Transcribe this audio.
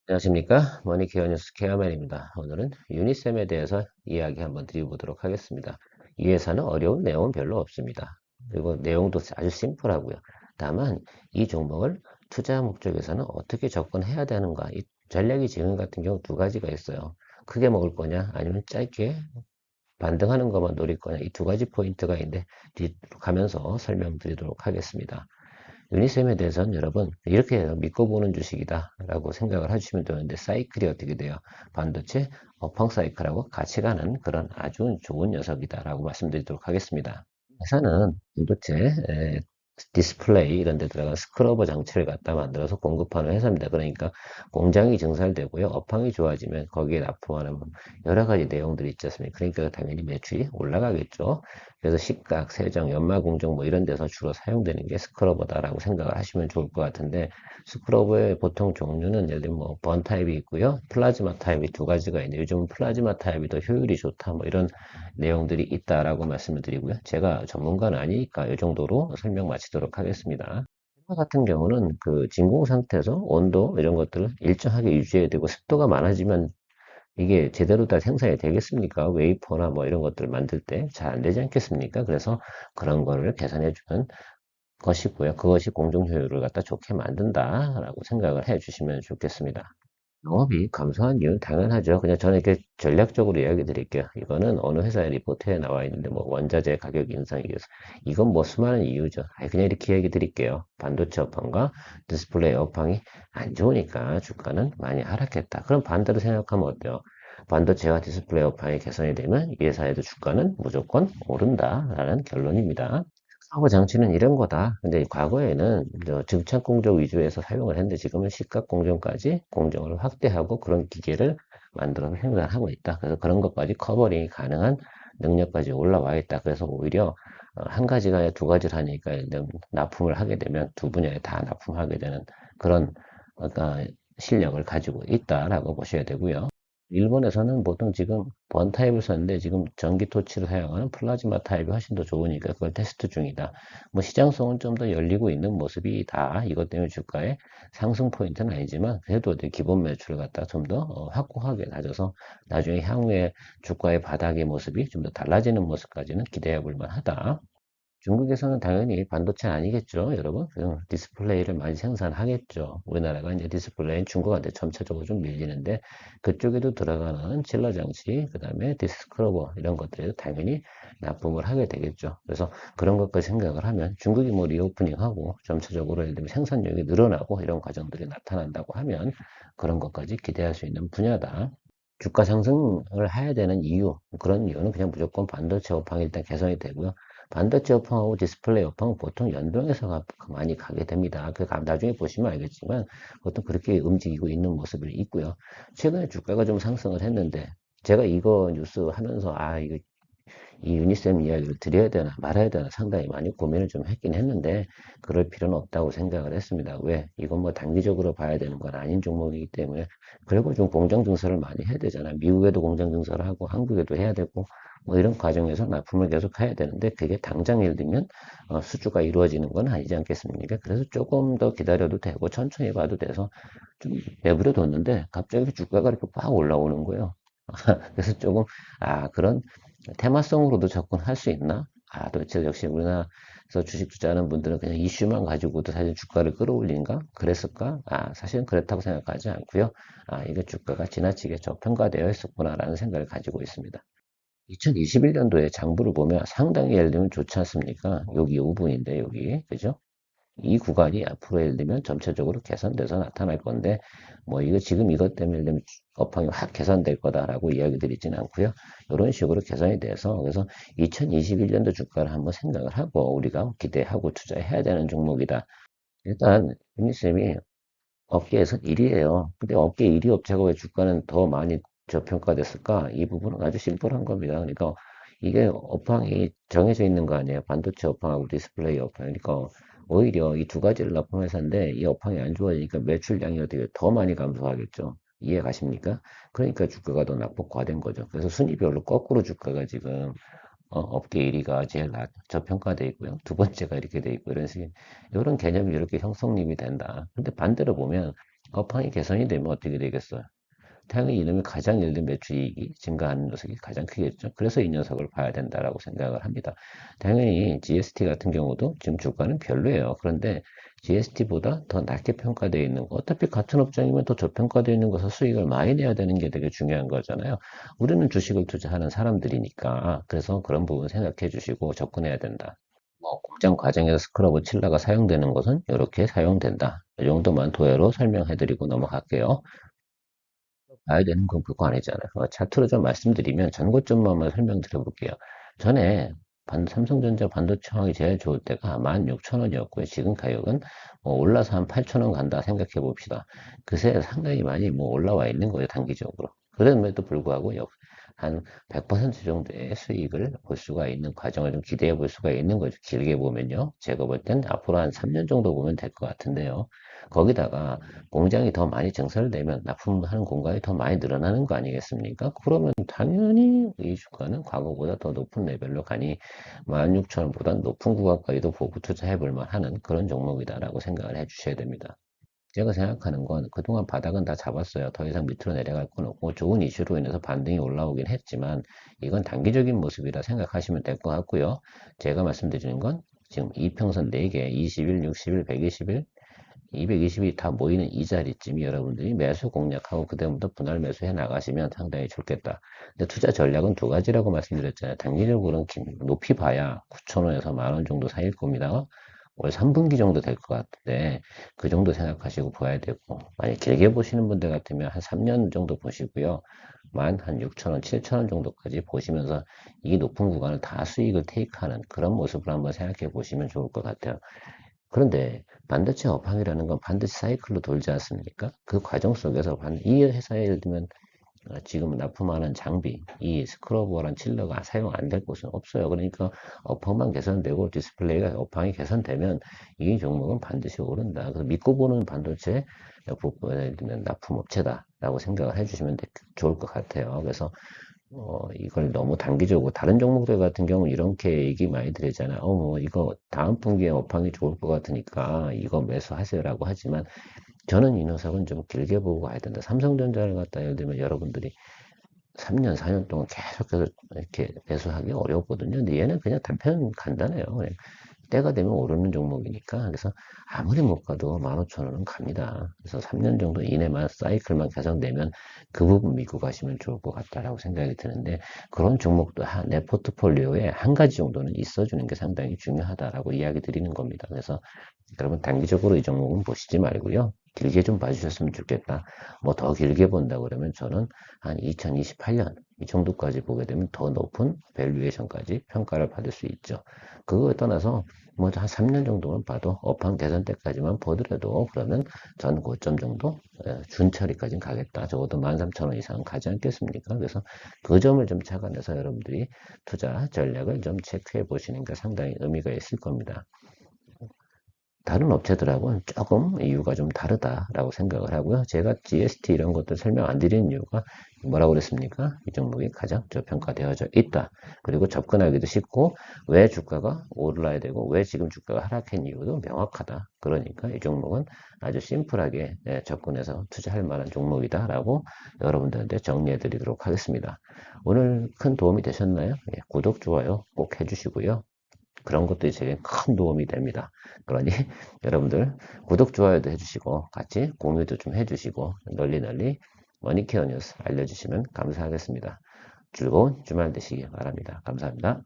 안녕하십니까? 머니케어 뉴스 케어맨입니다. 오늘은 유니셈에 대해서 이야기 한번 드려보도록 하겠습니다. 이 회사는 어려운 내용은 별로 없습니다. 그리고 내용도 아주 심플하고요. 다만 이 종목을 투자 목적에서는 어떻게 접근해야 되는가? 이 전략이 지금 같은 경우 두 가지가 있어요. 크게 먹을 거냐 아니면 짧게 반등하는 것만 노릴 거냐, 이 두 가지 포인트가 있는데 뒤로 가면서 설명드리도록 하겠습니다. 유니셈에 대해서는 여러분 이렇게 해요. 믿고 보는 주식이다 라고 생각을 해주시면 되는데, 사이클이 어떻게 돼요? 반도체 업황 사이클하고 같이 가는 그런 아주 좋은 녀석이다 라고 말씀드리도록 하겠습니다. 회사는 반도체 디스플레이 이런 데 들어간 스크러버 장치를 갖다 만들어서 공급하는 회사입니다. 그러니까 공장이 증설되고요, 업황이 좋아지면 거기에 납품하는 여러 가지 내용들이 있지 않습니까? 그러니까 당연히 매출이 올라가겠죠. 그래서 식각, 세정, 연마 공정 뭐 이런 데서 주로 사용되는 게 스크러버다라고 생각을 하시면 좋을 것 같은데, 스크러버의 보통 종류는 예를 들면 뭐 번 타입이 있고요, 플라즈마 타입이 두 가지가 있는데, 요즘은 플라즈마 타입이 더 효율이 좋다 뭐 이런 내용들이 있다라고 말씀을 드리고요. 제가 전문가는 아니니까 이 정도로 설명 마치도록 하겠습니다. 화 같은 경우는 그 진공 상태에서 온도 이런 것들을 일정하게 유지해야 되고, 습도가 많아지면 이게 제대로 다 생산이 되겠습니까? 웨이퍼나 뭐 이런 것들을 만들 때 잘 안 되지 않겠습니까? 그래서 그런 거를 개선해 주는 것이고요. 그것이 공정 효율을 갖다 좋게 만든다라고 생각을 해 주시면 좋겠습니다. 영업이 감소한 이유는 당연하죠. 그냥 저는 이렇게 전략적으로 이야기 드릴게요. 이거는 어느 회사의 리포트에 나와 있는데, 뭐 원자재 가격 인상이 있어서 이건 뭐 수많은 이유죠. 그냥 이렇게 이야기 드릴게요. 반도체 업황과 디스플레이 업황이 안 좋으니까 주가는 많이 하락했다. 그럼 반대로 생각하면 어때요? 반도체와 디스플레이 업황이 개선이 되면 이 회사에도 주가는 무조건 오른다라는 결론입니다. 사고 장치는 이런 거다. 근데 과거에는 증착 공정 위주에서 사용을 했는데, 지금은 시각 공정까지 공정을 확대하고 그런 기계를 만들어서 생산하고 있다. 그래서 그런 것까지 커버링이 가능한 능력까지 올라와 있다. 그래서 오히려 한 가지가 아니라 두 가지를 하니까 납품을 하게 되면 두 분야에 다 납품하게 되는 그런 실력을 가지고 있다라고 보셔야 되고요. 일본에서는 보통 지금 번 타입을 썼는데, 지금 전기 토치를 사용하는 플라즈마 타입이 훨씬 더 좋으니까 그걸 테스트 중이다. 뭐 시장성은 좀 더 열리고 있는 모습이다. 이것 때문에 주가의 상승 포인트는 아니지만, 그래도 기본 매출을 갖다 좀 더 확고하게 다져서 나중에 향후에 주가의 바닥의 모습이 좀 더 달라지는 모습까지는 기대해 볼 만하다. 중국에서는 당연히 반도체 아니겠죠, 여러분? 디스플레이를 많이 생산하겠죠. 우리나라가 이제 디스플레이는 중국한테 점차적으로 좀 밀리는데, 그쪽에도 들어가는 칠러 장치, 그 다음에 디스크로버 이런 것들에도 당연히 납품을 하게 되겠죠. 그래서 그런 것까지 생각을 하면 중국이 뭐 리오프닝하고 점차적으로 예를 들면 생산력이 늘어나고 이런 과정들이 나타난다고 하면 그런 것까지 기대할 수 있는 분야다. 주가 상승을 해야 되는 이유, 그런 이유는 그냥 무조건 반도체 업황이 일단 개선이 되고요. 반도체 업황하고 디스플레이 업황은 보통 연동해서 많이 가게 됩니다. 그 나중에 보시면 알겠지만 보통 그렇게 움직이고 있는 모습이 있고요. 최근에 주가가 좀 상승을 했는데, 제가 이거 뉴스 하면서 이거 이 유니셈 이야기를 드려야 되나 말아야 되나 상당히 많이 고민을 좀 했긴 했는데, 그럴 필요는 없다고 생각을 했습니다. 왜? 이건 뭐 단기적으로 봐야 되는 건 아닌 종목이기 때문에. 그리고 좀 공장 증설을 많이 해야 되잖아요. 미국에도 공장 증설을 하고 한국에도 해야 되고 뭐 이런 과정에서 납품을 계속 해야 되는데, 그게 당장 예를 들면 수주가 이루어지는 건 아니지 않겠습니까? 그래서 조금 더 기다려도 되고 천천히 봐도 돼서 좀 내버려 뒀는데, 갑자기 주가가 이렇게 팍 올라오는 거예요. 그래서 조금 그런 테마성으로도 접근할 수 있나? 도대체 역시 우리나라에서 주식 투자하는 분들은 그냥 이슈만 가지고도 사실 주가를 끌어올린가? 그랬을까? 사실은 그렇다고 생각하지 않고요. 이게 주가가 지나치게 저평가되어 있었구나라는 생각을 가지고 있습니다. 2021년도에 장부를 보면 상당히 예를 들면 좋지 않습니까? 여기 5분인데, 여기. 그죠? 이 구간이 앞으로 예를 들면 점차적으로 개선돼서 나타날 건데, 뭐 이거 지금 이것 때문에 예를 들면 업황이 확 개선될 거다라고 이야기 드리지는 않고요. 이런 식으로 개선이 돼서, 그래서 2021년도 주가를 한번 생각을 하고 우리가 기대하고 투자해야 되는 종목이다. 일단 유니쌤이 업계에서 1위예요. 근데 업계 1위 업체가 왜 주가는 더 많이 저평가됐을까? 이 부분은 아주 심플한 겁니다. 그러니까 이게 업황이 정해져 있는 거 아니에요. 반도체 업황하고 디스플레이 업황. 그러니까 오히려 이 두 가지를 납품 회사인데, 이 업황이 안 좋아지니까 매출량이 어떻게 더 많이 감소하겠죠. 이해 가십니까? 그러니까 주가가 더 낙폭과된 거죠. 그래서 순위별로 거꾸로 주가가 지금 업계 1위가 제일 저평가돼 있고요. 두 번째가 이렇게 돼 있고, 이런 개념이 이렇게 형성립이 된다. 근데 반대로 보면 업황이 개선이 되면 어떻게 되겠어요? 당연히 이놈이 가장 예를 들면 매출이익이 증가하는 녀석이 가장 크겠죠. 그래서 이 녀석을 봐야 된다라고 생각을 합니다. 당연히 GST 같은 경우도 지금 주가는 별로예요. 그런데 GST보다 더 낮게 평가되어 있는 거, 어차피 같은 업종이면 더 저평가되어 있는 것을 수익을 많이 내야 되는 게 되게 중요한 거잖아요. 우리는 주식을 투자하는 사람들이니까 그래서 그런 부분 생각해 주시고 접근해야 된다. 뭐 공장 과정에서 스크러브 칠러가 사용되는 것은 이렇게 사용된다. 이 정도만 도해로 설명해 드리고 넘어갈게요. 봐야 되는 건 그거 아니잖아요. 차트로 좀 말씀드리면 전고점만 설명드려 볼게요. 전에 삼성전자 반도체 상황이 제일 좋을 때가 16,000원이었고요. 지금 가격은 올라서 한 8,000원 간다 생각해 봅시다. 그새 상당히 많이 올라와 있는 거예요. 단기적으로. 그럼에도 불구하고 한 100% 정도의 수익을 볼 수가 있는 과정을 좀 기대해 볼 수가 있는 거죠. 길게 보면요. 제가 볼 땐 앞으로 한 3년 정도 보면 될 것 같은데요. 거기다가 공장이 더 많이 증설되면 납품하는 공간이 더 많이 늘어나는 거 아니겠습니까? 그러면 당연히 이 주가는 과거보다 더 높은 레벨로 가니 16,000원보다 높은 구간까지도 보고 투자해 볼 만하는 그런 종목이다라고 생각을 해 주셔야 됩니다. 제가 생각하는 건 그동안 바닥은 다 잡았어요. 더 이상 밑으로 내려갈 건 없고 좋은 이슈로 인해서 반등이 올라오긴 했지만 이건 단기적인 모습이라 생각하시면 될 것 같고요. 제가 말씀드리는 건 지금 이평선 4개, 20일, 60일, 120일 220이 다 모이는 이 자리쯤이 여러분들이 매수 공략하고 그다음부터 분할 매수해 나가시면 상당히 좋겠다. 근데 투자 전략은 두 가지라고 말씀드렸잖아요. 단기적으로는 높이 봐야 9,000원에서 10,000원 정도 사이일 겁니다. 올 3분기 정도 될 것 같은데 그 정도 생각하시고 봐야 되고 만약 길게 보시는 분들 같으면 한 3년 정도 보시고요. 한 6,000원, 7,000원 정도까지 보시면서 이 높은 구간을 다 수익을 테이크하는 그런 모습을 한번 생각해 보시면 좋을 것 같아요. 그런데 반도체 업황이라는 건 반드시 사이클로 돌지 않습니까? 그 과정 속에서 이 회사에 예를 들면 지금 납품하는 장비, 이 스크러버랑 칠러가 사용 안 될 곳은 없어요. 그러니까 업황만 개선되고 디스플레이가 업황이 개선되면 이 종목은 반드시 오른다. 그래서 믿고 보는 반도체 예를 들면 납품업체다라고 생각을 해주시면 좋을 것 같아요. 그래서 이걸 너무 단기적으로 다른 종목들 같은 경우 이렇게 얘기 많이 드리잖아요. 뭐 이거 다음 분기에 업황이 좋을 것 같으니까 이거 매수하세요라고 하지만 저는 이 녀석은 좀 길게 보고 가야 된다. 삼성전자를 갖다 예를 들면 여러분들이 3년, 4년 동안 계속해서 이렇게 매수하기 어렵거든요. 근데 얘는 그냥 단편 간단해요. 그냥 때가 되면 오르는 종목이니까. 그래서 아무리 못 가도 15,000원은 갑니다. 그래서 3년 정도 이내만 사이클만 개선되면 그 부분 믿고 가시면 좋을 것 같다라고 생각이 드는데 그런 종목도 내 포트폴리오에 한 가지 정도는 있어주는 게 상당히 중요하다라고 이야기 드리는 겁니다. 그래서 여러분 단기적으로 이 종목은 보시지 말고요. 길게 좀 봐주셨으면 좋겠다. 뭐 더 길게 본다 그러면 저는 한 2028년 이 정도까지 보게 되면 더 높은 밸류에이션까지 평가를 받을 수 있죠. 그거에 떠나서 뭐 한 3년 정도만 봐도 업황 개선 때까지만 보더라도 그러면 전 고점 정도 준처리까지는 가겠다. 적어도 13,000원 이상은 가지 않겠습니까? 그래서 그 점을 좀 착안해서 여러분들이 투자 전략을 좀 체크해 보시는 게 상당히 의미가 있을 겁니다. 다른 업체들하고는 조금 이유가 좀 다르다라고 생각을 하고요. 제가 GST 이런 것들 설명 안 드리는 이유가 뭐라고 그랬습니까? 이 종목이 가장 저평가되어져 있다. 그리고 접근하기도 쉽고 왜 주가가 올라야 되고 왜 지금 주가가 하락한 이유도 명확하다. 그러니까 이 종목은 아주 심플하게 접근해서 투자할 만한 종목이다라고 여러분들한테 정리해 드리도록 하겠습니다. 오늘 큰 도움이 되셨나요? 구독, 좋아요 꼭 해주시고요. 그런 것들이 제게 큰 도움이 됩니다. 그러니 여러분들 구독, 좋아요도 해주시고 같이 공유도 좀 해주시고 널리 널리 머니케어 뉴스 알려주시면 감사하겠습니다. 즐거운 주말 되시기 바랍니다. 감사합니다.